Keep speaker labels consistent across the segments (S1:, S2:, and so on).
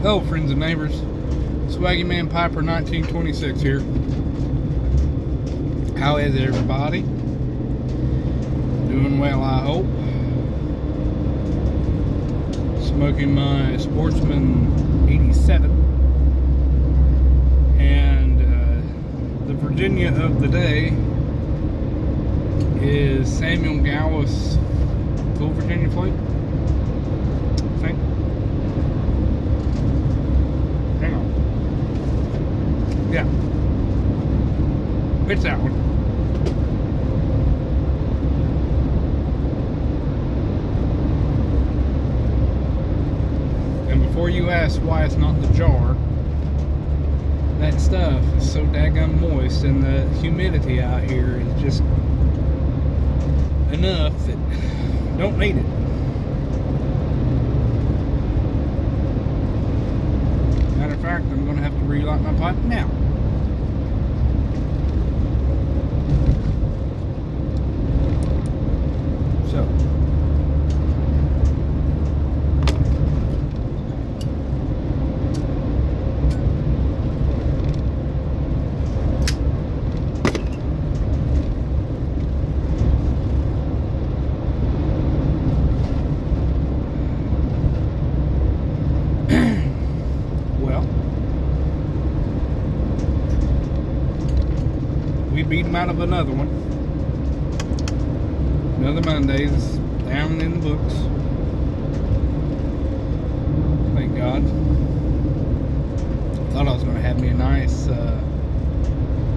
S1: Hello, friends and neighbors. Swaggy Man Piper 1926 here. How is everybody? Doing well, I hope. Smoking my Sportsman 87. And the Virginia of the day is Samuel Gallus Full Virginia Fleet, I think. Hang on. Yeah. It's that one. And before you ask why it's not the jar, that stuff is so daggum moist, and the humidity out here is just enough that I don't need it. Matter of fact, I'm going to have to relight my pipe now. So, we beat him out of another one. Another Monday's down in the books. Thank God. Thought I was going to have me a nice,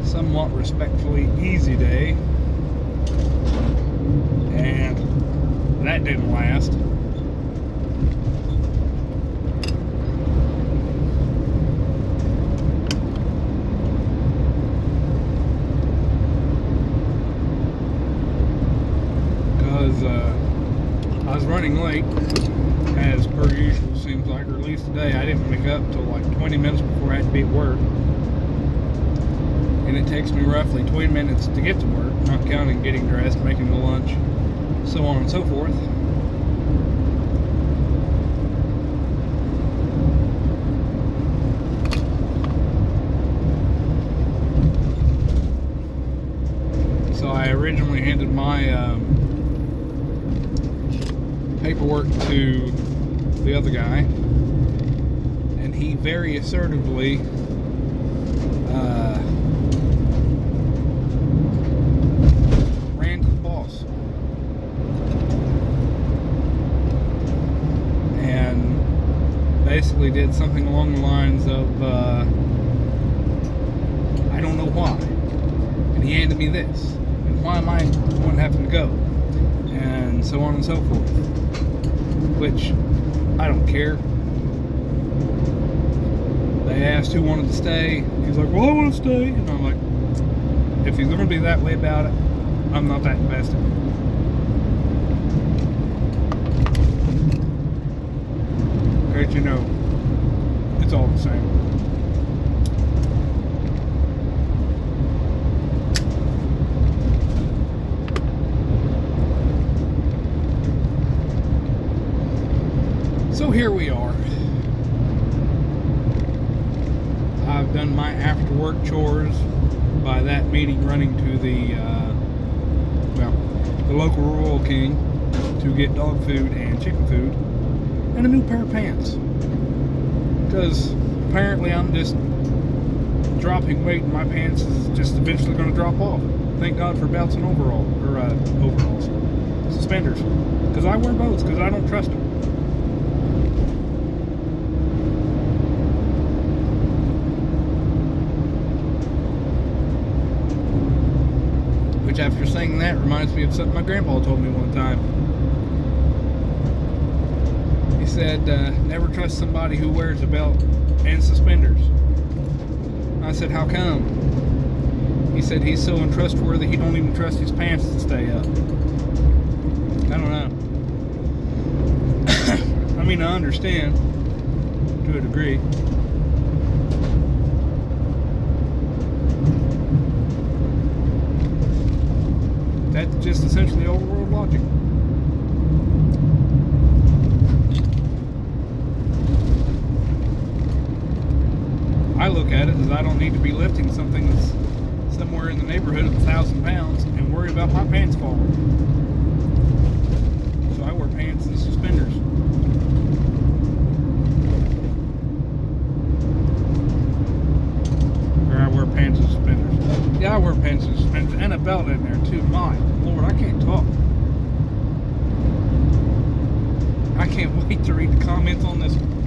S1: somewhat respectfully easy day. And that didn't last. I was running late, as per usual, seems like, or at least today. I didn't wake up until like 20 minutes before I had to be at work. And it takes me roughly 20 minutes to get to work, not counting getting dressed, making the lunch, so on and so forth. So I originally handed my paperwork to the other guy, and he very assertively ran to the boss and basically did something along the lines of I don't know why, and he handed me this, and why am I the one having to go, and so on and so forth. Which, I don't care. They asked who wanted to stay. He's like, well, I want to stay. And I'm like, if he's going to be that way about it, I'm not that invested. Because, you know, it's all the same. So here we are. I've done my after work chores, by that meaning running to the local Royal King to get dog food and chicken food and a new pair of pants, because apparently I'm just dropping weight and my pants is just eventually going to drop off. Thank God for belts and overalls, suspenders, because I wear both because I don't trust them. Which, after saying that, reminds me of something my grandpa told me one time. He said, never trust somebody who wears a belt and suspenders. I said, how come? He said he's so untrustworthy he don't even trust his pants to stay up. I don't know. I mean, I understand to a degree. That's just essentially old world logic. look at it is I don't need to be lifting something that's somewhere in the neighborhood of 1,000 pounds and worry about my pants falling. So I wear pants and suspenders. Or I wear pants and suspenders. Yeah, I wear pants and suspenders and a belt in there too. My Lord, I can't talk. I can't wait to read the comments on this one.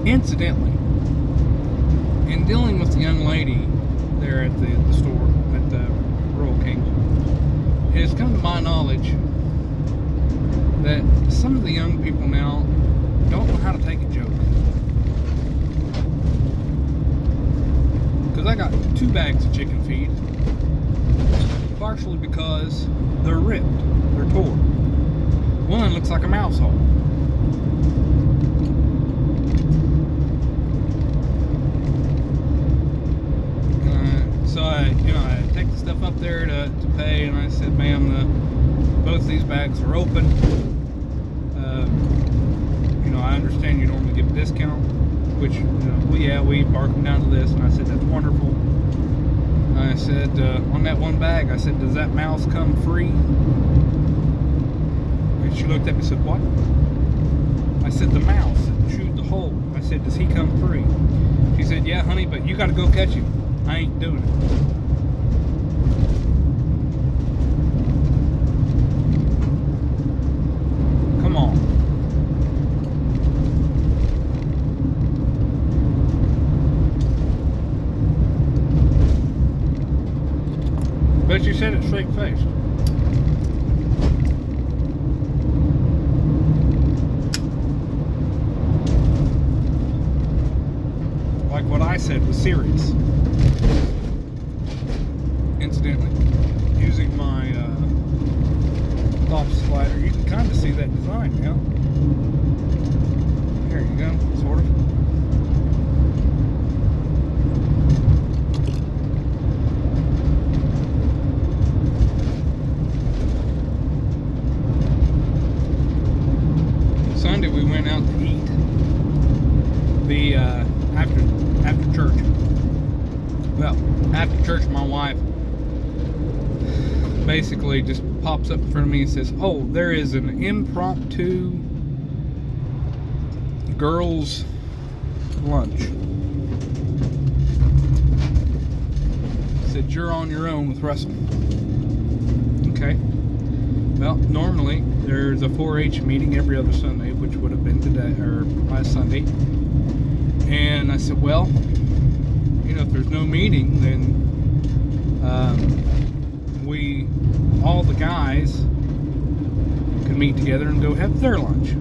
S1: Incidentally, in dealing with the young lady there at the store at the Royal Kings, it has come to my knowledge that some of the young people now don't know how to take a joke. Because I got 2 bags of chicken feed, partially because they're ripped, they're tore. One looks like a mouse hole. So I take the stuff up there to pay, and I said, ma'am, both these bags are open. I understand you normally give a discount, which, well, yeah, we bark them down to this, and I said, that's wonderful. And I said, on that one bag, I said, does that mouse come free? And she looked at me and said, what? I said, the mouse that chewed the hole. I said, does he come free? She said, yeah, honey, but you got to go catch him. I ain't doing it. Come on. But you said it straight faced. Like what I said was serious. Incidentally, using my top slider, you can kind of see that design now. There you go, sort of. Sunday we went out to eat. After church. Well, after church, my wife basically just pops up in front of me and says, oh, there is an impromptu girls' lunch. Said, you're on your own with Russell. Okay. Well, normally there's a 4-H meeting every other Sunday, which would have been today, or last Sunday. And I said, well, if there's no meeting, then all the guys can meet together and go have their lunch.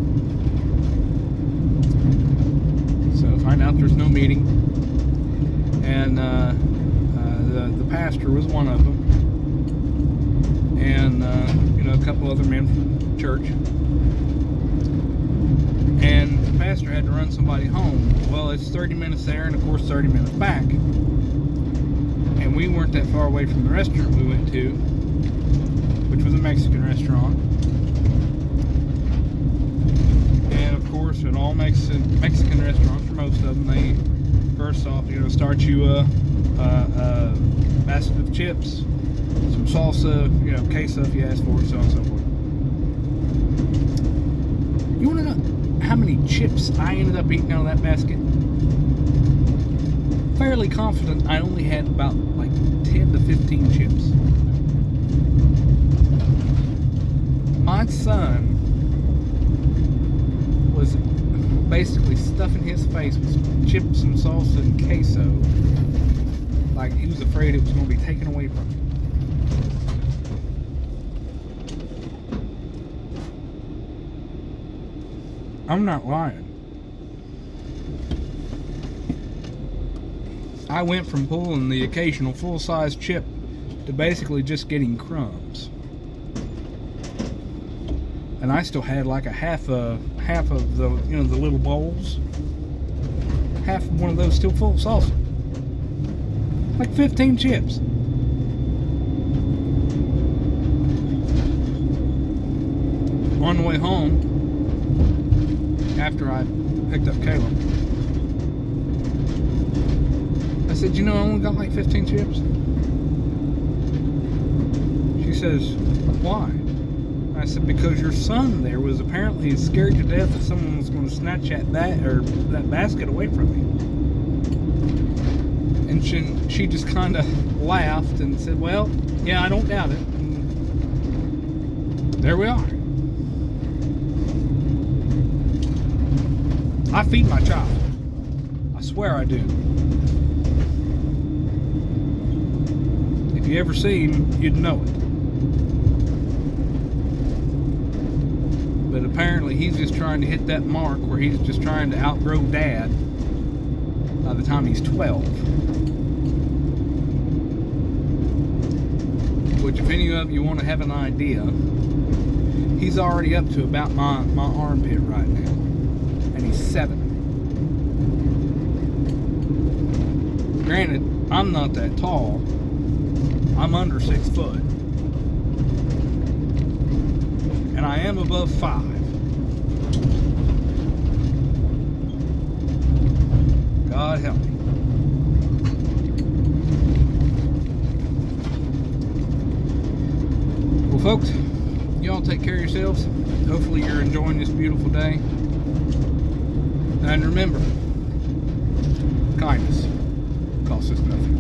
S1: So find out there's no meeting, and the pastor was one of them, and a couple other men from church, and the pastor had to run somebody home. Well, it's 30 minutes there, and of course 30 minutes back. And we weren't that far away from the restaurant we went to, which was a Mexican restaurant. And of course, in all Mexican restaurants, for most of them, they first off, start you a basket of chips, some salsa, queso if you ask for it, so on and so forth. You want to know how many chips I ended up eating out of that basket? Fairly confident I only had about like 10 to 15 chips. My son was basically stuffing his face with chips and salsa and queso, like he was afraid it was going to be taken away from him. I'm not lying. I went from pulling the occasional full-size chip to basically just getting crumbs. And I still had like half of the the little bowls. Half of one of those still full of salsa. Like 15 chips. On the way home, after I picked up Caleb. I said, you know, I only got like 15 chips. She says, why? I said, because your son there was apparently scared to death that someone was going to snatch that basket away from me. And she just kind of laughed and said, well, yeah, I don't doubt it. And there we are. I feed my child. I swear I do. If you ever see him, you'd know it. But apparently he's just trying to hit that mark where he's just trying to outgrow dad by the time he's 12. Which, if any of you want to have an idea, he's already up to about my armpit right now. And he's 7. Granted, I'm not that tall. I'm under 6 foot. And I am above 5. God help me. Well, folks, y'all take care of yourselves. Hopefully you're enjoying this beautiful day. And remember, kindness costs us nothing.